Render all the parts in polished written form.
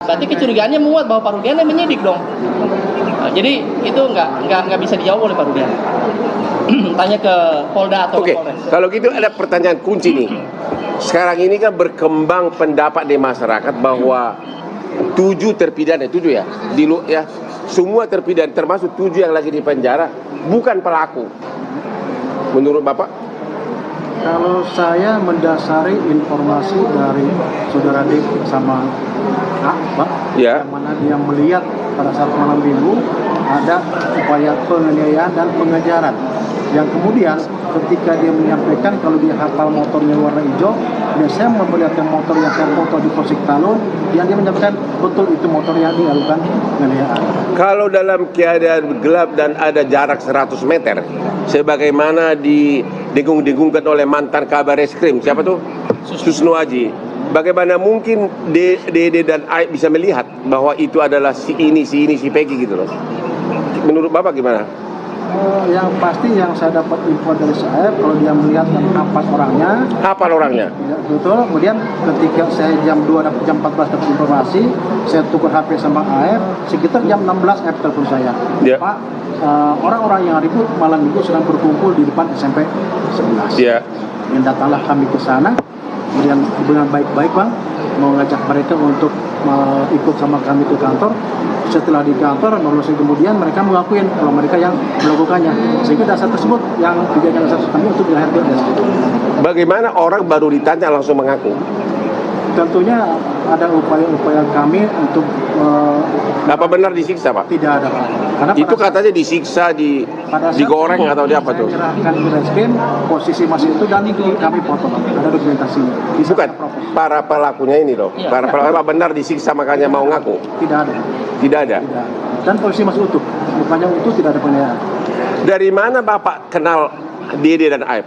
Berarti kecurigaannya muat bahwa Pak Rudiana menyidik dong. Nah, jadi itu nggak bisa dijawab oleh Pak Rudiana. Tanya ke Polda atau Oke, Polres. kalau gitu ada pertanyaan kunci nih. Sekarang ini kan berkembang pendapat di masyarakat bahwa 7 terpidana, 7 ya, semua terpidana termasuk 7 yang lagi di penjara bukan pelaku. Menurut Bapak? Kalau saya mendasari informasi dari saudara D sama A, Pak, Ya. yang mana dia melihat pada saat malam minggu ada upaya penganiayaan dan pengejaran. Yang kemudian ketika dia menyampaikan kalau dia hafal motornya warna hijau, dan saya memperlihatkan motor yang saya foto di Polsek Talun, dia menyampaikan betul itu motor yang dilakukan penganiayaan. Kalau dalam keadaan gelap dan ada jarak 100 meter, sebagaimana didengung-dengungkan oleh mantan kabar eskrim, siapa tuh? Susno Aji. Bagaimana mungkin Dede dan Aib bisa melihat bahwa itu adalah si ini, si Peggy gitu loh. Menurut Bapak gimana? Yang pasti yang saya dapat info dari saya, kalau dia melihat dan hafal orangnya. Hafal orangnya? Ya, betul. Kemudian ketika saya jam 2 dapat jam 14 dapat informasi, saya tukar HP sama AF, sekitar jam 16 AF telepon saya. Ya. Pak, orang-orang yang ribut malam minggu sedang berkumpul di depan SMP 11. Ya. Dan datanglah kami ke sana, kemudian dengan baik-baik Bang, mau ngajak mereka untuk ikut sama kami ke kantor. Setelah di kantor, kemudian mereka mengakuin kalau mereka yang melakukannya. Sehingga dasar tersebut yang dijadikan dasar kami untuk dilahirkan. Bagaimana orang baru ditanya langsung mengaku? Tentunya ada upaya-upaya kami untuk Apa benar disiksa, Pak? tidak ada Pak. Karena Itu katanya disiksa, digoreng atau di apa tuh? Saya menyerahkan ke reskrim, posisi masih itu dan kami foto Pak. Ada dokumentasinya. Bukan, para pelakunya ini loh. Iya. Para pelaku benar disiksa makanya mau ngaku? Tidak ada. Tidak ada. Tidak. Dan posisi masih utuh. Bukannya utuh, tidak ada penganiayaan. Dari mana Bapak kenal Dede dan Aib?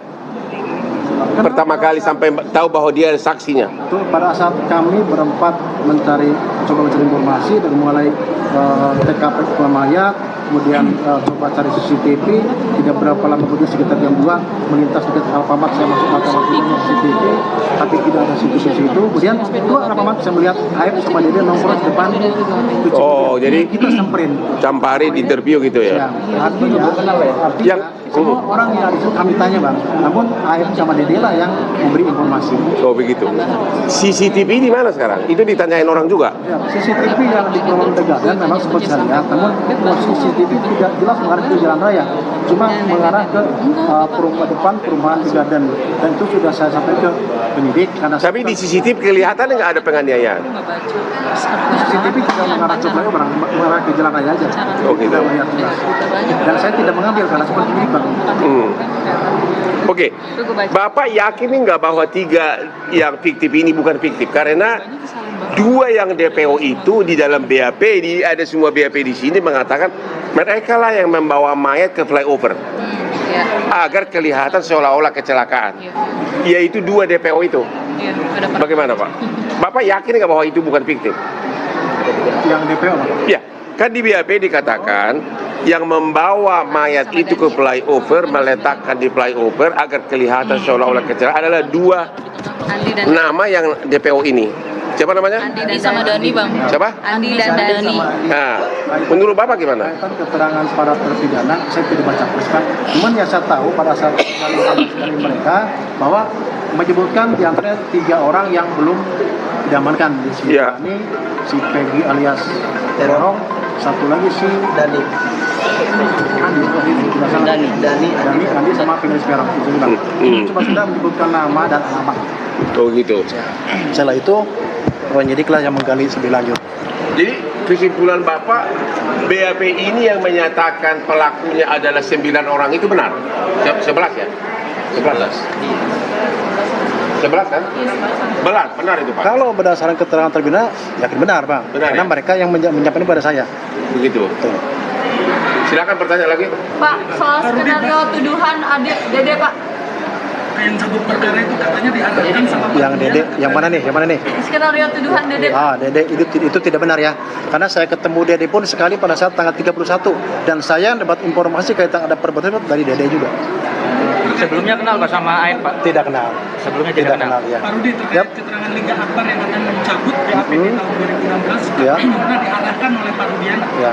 Pertama kali sampai tahu bahwa dia saksinya? Itu pada saat kami berempat coba mencari informasi dari mulai TKP mayat, kemudian coba cari CCTV, tidak berapa lama kemudian sekitar jam 2 melintas dekat Alfamart, saya masuk Alfamart CCTV, tapi tidak ada CCTV di situ. Kemudian keluar Alfamart, saya melihat Aib sama Dede nongkrong di depan. Jadi kita samperin. Campari di interview gitu ya? Artinya semua orang yang di situ kami tanya Bang, namun Aib sama Dede lah yang memberi informasi. Oh begitu. CCTV di mana sekarang? Itu ditanyain orang juga? Ya, CCTV yang di Kolom Tegadan memang sempat saya lihat, namun CCTV tidak jelas mengarah ke jalan raya, cuma mengarah ke perumahan Tegadan, dan itu sudah saya sampaikan ke penyidik. Tapi di CCTV kelihatan nggak ada penganiayaan? CCTV tidak mengarah ke flyover, mengarah ke jalan raya aja. Oh gitu. Tidak melihat jelas. Dan saya tidak mengambil karena seperti ini Bang. Oke. Bapak yakin nggak bahwa 3 yang fiktif ini bukan fiktif? Karena 2 yang DPO itu di dalam BAP, ada semua BAP di sini mengatakan mereka lah yang membawa mayat ke flyover agar kelihatan seolah-olah kecelakaan. Yaitu 2 DPO itu. Bagaimana Pak? Bapak yakin nggak bahwa itu bukan fiktif? Yang DPO Bang? Ya, kan di BAP dikatakan yang membawa mayat itu ke flyover, meletakkan di flyover agar kelihatan seolah-olah kecelakaan adalah 2 nama yang DPO ini. Siapa namanya? Andi sama Dani Bang. Siapa? Andi dan Dani. Nah, menurut Bapak gimana? Kaitan keterangan para terpidana, saya tidak baca kan. Cuman yang saya tahu pada saat dari mereka bahwa menyebutkan di antara 3 orang yang belum diamankan di sini. Ya. Ini si Peggy alias Terong, satu lagi si Andi sama Peggy Sperong. Cuma sudah menyebutkan nama dan alamat. Oh gitu. Setelah itu penyidiklah yang menggali lebih lanjut. Jadi kesimpulan Bapak, BAP ini yang menyatakan pelakunya adalah 9 orang itu benar? 11 ya? 11 kan? Benar itu Pak? Kalau berdasarkan keterangan terpidana, yakin benar Bang. Benar, karena ya? mereka yang menyampaikan kepada saya. Begitu. Betul. Silakan bertanya lagi. Pak, soal skenario tuduhan adik Dede Pak. Yang cabut perkara itu katanya diadakan sama Yang Dede, yang mana nih? Skenario tuduhan Dede Pak. Dede itu tidak benar ya. Karena saya ketemu Dede pun sekali pada saat tanggal 31 dan saya dapat informasi kaitan ada perbuatan dari Dede juga. Sebelumnya kenal Pak sama Aib Pak? Tidak kenal. Sebelumnya tidak kenal. ya. Pak Rudi, terkait Yap. keterangan Liga Akbar yang akan mencabut BAP di tahun 2016 Ya. pernah diarahkan oleh Pak Rudiana. Ya,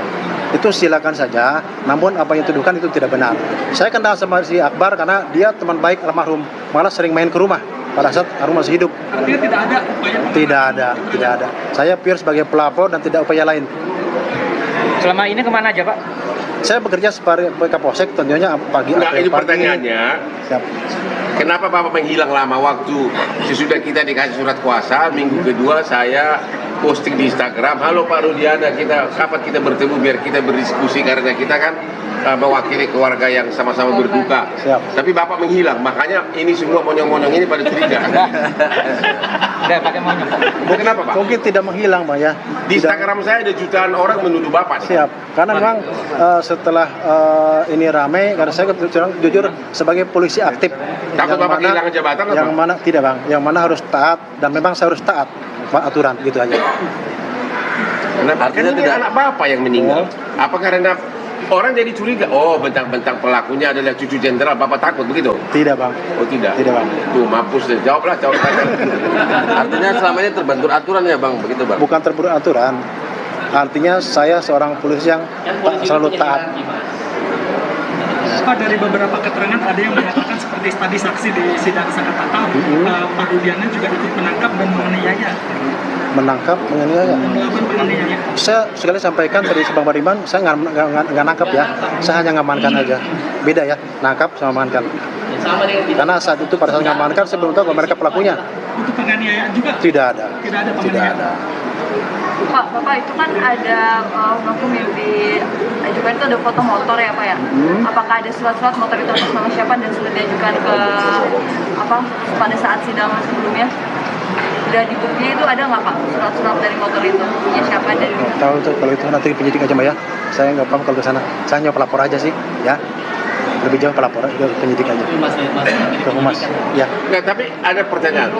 itu silakan saja. Namun apa yang dituduhkan itu tidak benar. Saya kenal sama si Akbar karena dia teman baik almarhum, malah sering main ke rumah pada saat almarhum masih hidup. Artinya tidak ada upaya Tidak ada. Saya pure sebagai pelapor dan tidak upaya lain. Selama ini kemana aja Pak? Saya bekerja sebagai Kapolsek, tentunya pagi. Nah, ini pagi. pertanyaannya, Siap. kenapa Bapak menghilang lama waktu? Sesudah kita dikasih surat kuasa, minggu kedua saya posting di Instagram, halo Pak Rudiana, kapan kita bertemu biar kita berdiskusi, karena kita kan mewakili keluarga yang sama-sama berduka. Siap. Tapi Bapak menghilang, makanya ini semua monyong-monyong ini pada curiga. Udah pakai monyong Pak. Kenapa Pak? Mungkin tidak menghilang, Pak ya. Di Tidak- Instagram saya ada jutaan orang menuduh Bapak. Siap. Karena memang setelah ini ramai, karena saya jujur sebagai polisi aktif. Takut yang Bapak mana- kehilangan jabatan apa? Yang mana tidak bang, yang mana harus taat dan memang saya harus taat Pak, aturan gitu aja. Kenapa? Kan ini anak Bapak yang meninggal. Apa karena orang jadi curiga, oh bentang-bentang pelakunya adalah cucu jenderal, Bapak takut begitu? Tidak bang, Oh tidak? tidak bang. Tuh mampus deh, jawablah tanya. Artinya selama ini terbentur aturan ya Bang, begitu Bang? Bukan terburuk aturan. Artinya saya seorang polisi yang polisi selalu itu taat. penyelenggara gimana? Pak, dari beberapa keterangan ada yang menyatakan seperti tadi saksi di sidang Sakata tahu Pak Rudiana juga ikut menangkap dan menganiaya Menangkap, menganiaya. dan melakukan penganiayaan. Saya sekali sampaikan tadi Bang Bariman, saya nggak nangkap ya, saya hanya ngamankan aja. Beda ya, nangkap sama amankan. Ya, sama dengan kita. Karena saat itu pada saat ngamankan saya belum tahu kalau mereka pelakunya. Itu penganiayaan juga? Tidak ada. Tidak ada Tidak penganiayaan. ada. Pak, Bapak itu kan ada hukum yang diajukan itu ada foto motor ya Pak ya? Apakah ada surat-surat motor itu atas nama siapa dan sudah diajukan ke apa pada saat sidang sebelumnya? Sudah dibukti itu ada nggak Pak surat-surat dari motor itu? Punya siapa dari Tahu tuh kalau itu nanti penyidik aja Mbak ya. Saya nggak paham kalau ke sana. Saya hanya pelapor aja sih, ya. Lebih jauh pelapor ke penyidik aja. Itu mas Ke humas. Ya. Nggak, tapi ada pertanyaan.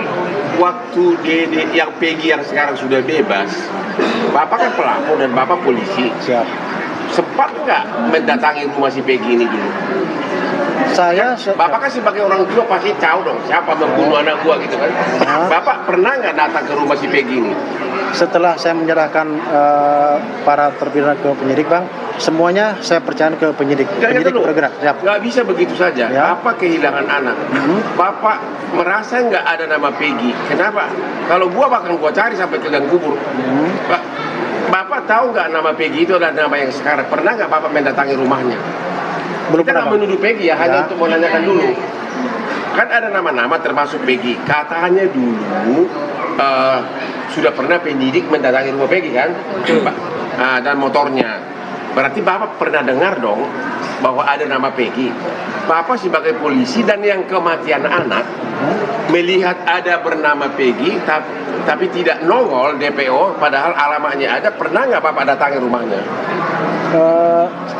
Waktu Dede yang Peggy yang sekarang sudah bebas, Bapak kan pelapor dan Bapak polisi. Siap. Sempat nggak mendatangi rumah si Peggy ini dulu? Bapak kan sebagai orang tua pasti tahu dong siapa membunuh anak gua gitu kan. Bapak pernah nggak datang ke rumah si Peggy ini? Setelah saya menyerahkan para terpidana ke penyidik Bang, semuanya saya percayakan ke penyidik. Penyidik bergerak. Siap. Nggak bisa begitu saja. Ya. Bapak kehilangan anak. Bapak merasa nggak ada nama Peggy. Kenapa? Kalau gua bakal gua cari sampai ke liang kubur. Bapak tahu nggak nama Peggy itu adalah nama yang sekarang? Pernah nggak Bapak mendatangi rumahnya? Belum Kita pernah nggak Bang. menuduh Peggy ya, hanya untuk menanyakan dulu. Kan ada nama-nama termasuk Peggy. Katanya dulu sudah pernah penyidik mendatangi rumah Peggy kan? Coba. Dan motornya. Berarti Bapak pernah dengar dong bahwa ada nama Peggy. Bapak sebagai polisi dan yang kematian anak melihat ada bernama Peggy tapi tidak nongol DPO padahal alamatnya ada. Pernah nggak Bapak datangi rumahnya?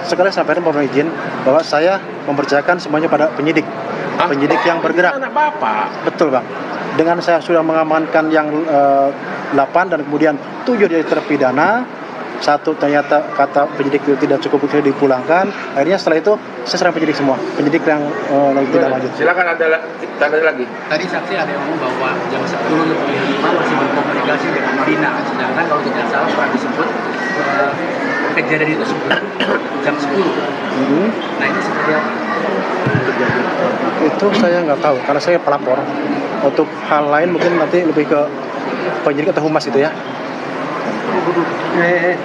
Sekali sampaikan Bapak izin bahwa saya mempercayakan semuanya pada penyidik. Penyidik yang bergerak. Anak Bapak. Betul Bang. Dengan saya sudah mengamankan yang 8 dan kemudian 7 jadi terpidana, satu ternyata kata penyidik itu tidak cukup bisa dipulangkan. Akhirnya setelah itu saya serang penyidik semua. Penyidik yang tidak lanjut. Silakan tanya lagi. Tadi saksi ada yang ngomong bahwa jam 10.05 masih berkomunikasi dengan Dina, sedangkan kalau tidak salah pernah disebut kejadian itu sebelum jam 10. Nah ini seperti apa? Itu saya nggak tahu karena saya pelapor. Untuk hal lain mungkin nanti lebih ke penyidik atau humas itu ya.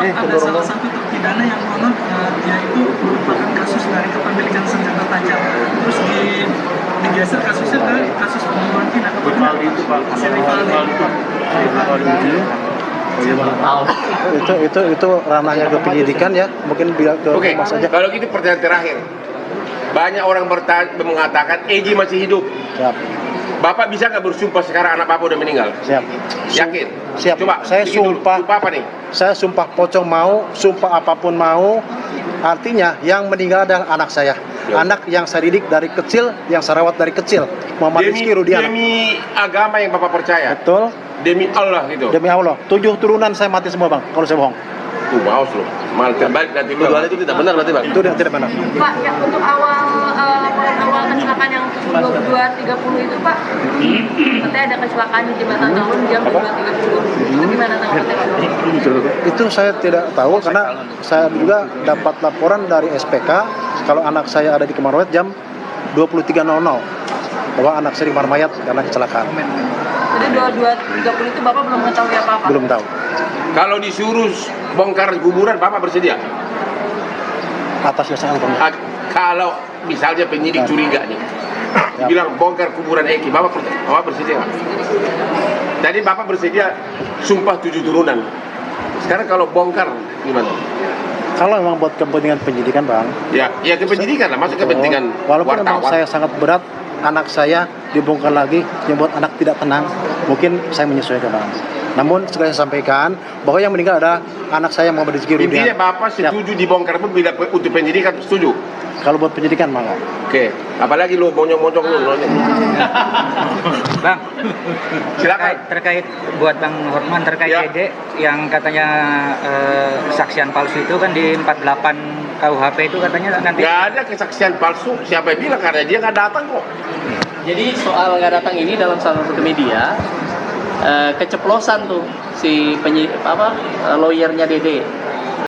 Ada salah satu terpidana yang konon dia itu merupakan kasus dari kepemilikan senjata tajam. Terus digeser kasusnya ke kasus pembunuhan Vina. Rivaldi itu Pak. Itu ranahnya ke penyidikan ya, mungkin biar ke Oke, humas saja. kalau gitu pertanyaan terakhir. Banyak orang mengatakan Egy masih hidup. Siap. Bapak bisa nggak bersumpah sekarang anak Bapak udah meninggal? Siap. Yakin? Siap. Coba, Saya bikin dulu. sumpah. Sumpah apa nih? Saya sumpah pocong mau, sumpah apapun mau. Artinya yang meninggal adalah anak saya. Ya. Anak yang saya didik dari kecil, yang saya rawat dari kecil. Muhammad Rizky Rudiana. Demi agama yang Bapak percaya? Betul. Demi Allah gitu? Demi Allah. 7 turunan saya mati semua Bang, kalau saya bohong. Tuh maus loh, malah terbalik nanti. Tuduhan itu tidak benar berarti bang? Itu tidak benar. Pak, ya, untuk awal kecelakaan yang 22.30 itu Pak, katanya ada kecelakaan di Jembatan Talun jam 22.30. Itu gimana tanggapannya? Itu saya tidak tahu karena saya juga dapat laporan dari SPK kalau anak saya ada di Kemarwet jam 23.00 bahwa anak saya di Marmayat karena kecelakaan. Jadi 22.30 itu Bapak belum mengetahui apa-apa? Belum tahu. Kalau disuruh bongkar kuburan, Bapak bersedia? Atas dasar apa? Kalau misalnya penyidik curiga nih, bilang bongkar kuburan Eki, Bapak bersedia nggak? Jadi Bapak bersedia sumpah 7 turunan. Sekarang kalau bongkar gimana? Kalau memang buat kepentingan penyidikan bang, Ya kepenyidikan lah, masuk kepentingan walaupun memang wartawan. saya sangat berat, anak saya dibongkar lagi, yang buat anak tidak tenang, mungkin saya menyesuaikan bang. Namun sekali saya sampaikan bahwa yang meninggal adalah anak saya Muhammad Rizky Rudian. Intinya Bapak setuju dibongkar pun bila untuk penyidikan setuju. Kalau buat penyidikan malah. Oke, apalagi lu monyong-monyong lu. Bang, Silakan. terkait buat Bang Horman terkait Ya. Dede yang katanya kesaksian palsu itu kan di 48 KUHP itu katanya nanti Nggak ada kesaksian palsu. Siapa yang bilang, karena dia nggak datang kok. Jadi soal nggak datang ini dalam salah satu media keceplosan tuh si lawyernya Dede